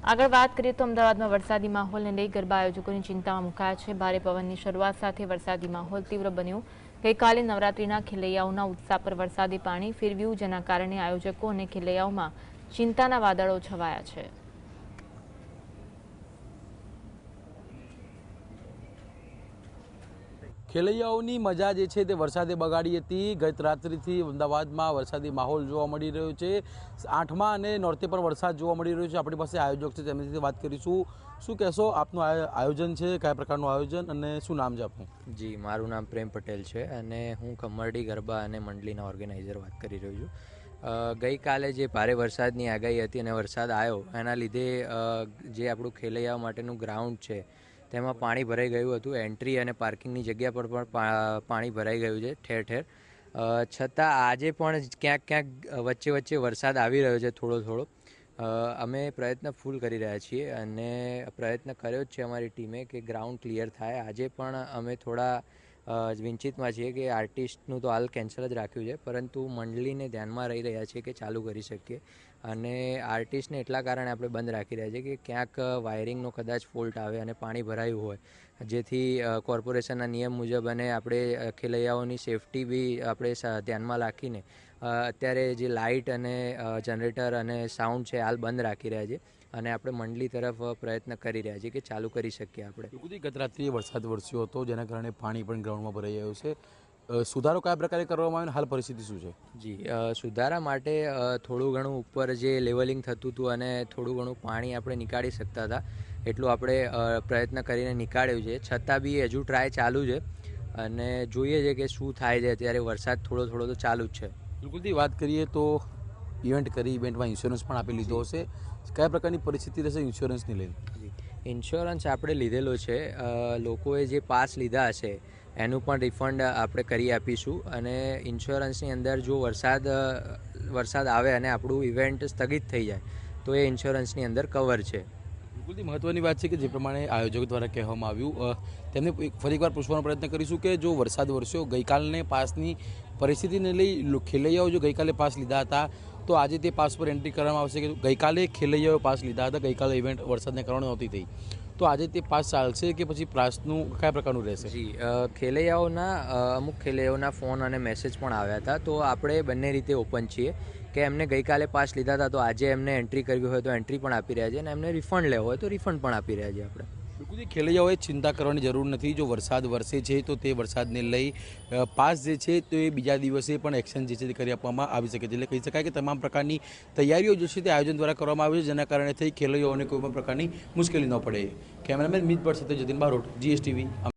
આગળ વાત કરીએ તો અમદાવાદમાં વરસાદી માહોલને લઈ ગરબા આયોજકોની ચિંતામાં મુકાયા છે। ભારે પવનની શરૂઆત સાથે વરસાદી માહોલ તીવ્ર બન્યો। ગઈકાલે નવરાત્રિના ખેલૈયાઓના ઉત્સાહ પર વરસાદી પાણી ફેરવ્યું, જેના કારણે આયોજકો અને ખેલૈયાઓમાં ચિંતાના વાદળો છવાયા છે। ખેલૈયાઓની મજા જે છે તે વરસાદે બગાડી હતી। ગત રાત્રિથી અમદાવાદમાં વરસાદી માહોલ જોવા મળી રહ્યો છે। 8મા અને નોરતે પર વરસાદ જોવા મળી રહ્યો છે। આપણી પાસે આયોજક છે, તેમની વાત કરીશું। શું કહેશો, આપનું આયોજન છે, કયા પ્રકારનું આયોજન અને શું નામ છે આપનું? जी, मारू नाम प्रेम पटेल है અને હું ખમરડી ગરબા અને મંડળીના ઓર્ગેનાઇઝર વાત કરી રહ્યો છું। ગઈકાલે જે ભારે વરસાદની આગાહી હતી અને વરસાદ આવ્યો એના લીધે જે આપણું ખેલૈયાઓ માટેનું ગ્રાઉન્ડ છે તેમાં પાણી ભરાઈ ગયું હતું। એન્ટ્રી અને પાર્કિંગની જગ્યા પર પણ પાણી ભરાઈ ગયું છે ઠેર ઠેર। છતાં આજે પણ ક્યાંક ક્યાંક વચ્ચે વચ્ચે વરસાદ આવી રહ્યો છે થોડો થોડો। અમે પ્રયત્ન ફૂલ કરી રહ્યા છીએ અને પ્રયત્ન કર્યો જ છે અમારી ટીમે કે ગ્રાઉન્ડ ક્લિયર થાય। આજે પણ અમે થોડા વિંચિતમાં છીએ કે આર્ટિસ્ટનું તો હાલ કેન્સલ જ રાખ્યું છે, પરંતુ મંડળીને ધ્યાનમાં રહી રહ્યા છીએ કે ચાલુ કરી શકીએ। અને આર્ટિસ્ટને એટલા કારણે આપણે બંધ રાખી રહ્યા છીએ કે ક્યાંક વાયરિંગનો કદાચ ફોલ્ટ આવે અને પાણી ભરાયું હોય, જેથી કોર્પોરેશનના નિયમ મુજબ અને આપણે ખેલૈયાઓની સેફટી બી આપણે ધ્યાનમાં રાખીને અત્યારે જે લાઇટ અને જનરેટર અને સાઉન્ડ છે હાલ બંધ રાખી રહ્યા છીએ અને આપણે મંડળી તરફ પ્રયત્ન કરી રહ્યા છીએ કે ચાલુ કરી શકીએ આપણે। ગત રાત્રિએ વરસાદ વરસ્યો હતો, જેના કારણે પાણી પણ ગ્રાઉન્ડમાં ભરાઈ ગયું છે। સુધારો કયા પ્રકારે કરવામાં આવ્યો, હાલ પરિસ્થિતિ શું છે? જી, સુધારા માટે થોડું ઘણું ઉપર જે લેવલિંગ થતું હતું અને થોડું ઘણું પાણી આપણે નીકાળી શકતા હતા એટલું આપણે પ્રયત્ન કરીને નીકાળ્યું છે। છતાં બી હજુ ટ્રાય ચાલુ છે અને જોઈએ છે કે શું થાય છે। અત્યારે વરસાદ થોડો થોડો તો ચાલુ જ છે। બિલકુલથી વાત કરીએ તો ઇવેન્ટ કરી, ઇવેન્ટમાં ઇન્સ્યોરન્સ પણ આપી લીધો હશે, કયા પ્રકારની પરિસ્થિતિ રહેશે ઇન્સ્યોરન્સની લઈને? ઇન્સ્યોરન્સ આપણે લીધેલો છે। લોકોએ જે પાસ લીધા હશે એનું પણ રિફંડ આપણે કરી આપીશું અને ઇન્સ્યોરન્સની અંદર જો વરસાદ આવે અને આપણું ઇવેન્ટ સ્થગિત થઈ જાય તો એ ઇન્સ્યોરન્સની અંદર કવર છે। બિલકુલથી મહત્ત્વની વાત છે કે જે પ્રમાણે આયોજકો દ્વારા કહેવામાં આવ્યું, તેમને ફરી એકવાર પૂછવાનો પ્રયત્ન કરીશું કે જો વરસાદ વરસ્યો, ગઈકાલને પાસની પરિસ્થિતિને લઈ ખેલૈયાઓ જો ગઈકાલે પાસ લીધા હતા તો આજે તે પાસ પર એન્ટ્રી કરવામાં આવશે કે ગઈકાલે ખેલૈયાઓએ પાસ લીધા હતા, ગઈકાલે ઇવેન્ટ વરસાદને કારણે નહોતી થઈ, તો આજે તે પાસ ચાલશે કે પછી પાસનું કયા પ્રકારનું રહેશે? જી, અમુક ખેલૈયાઓના ફોન અને મેસેજ પણ આવ્યા હતા, તો આપણે બંને રીતે ઓપન છીએ કે એમને ગઈકાલે પાસ લીધા હતા તો આજે એમને એન્ટ્રી કરવી હોય તો એન્ટ્રી પણ આપી રહ્યા છે અને એમને રિફંડ લેવો હોય તો રિફંડ પણ આપી રહ્યા છીએ આપણે। બિલકુલ, ખેલૈયાઓએ ચિંતા કરવાની જરૂર નથી। જો વરસાદ વરસે છે તો તે વરસાદને લઈ પાસ જે છે તો એ બીજા દિવસે પણ એક્શન જે છે તે કરી આપવામાં આવી શકે છે। એટલે કહી શકાય કે તમામ પ્રકારની તૈયારીઓ જે છે તે આયોજન દ્વારા કરવામાં આવી છે, જેના કારણે થઈ ખેલૈયાઓને કોઈ પણ પ્રકારની મુશ્કેલી ન પડે। કેમેરામેન મિત ભટ્ટ સાથે જતીન બારોટ, GSTV।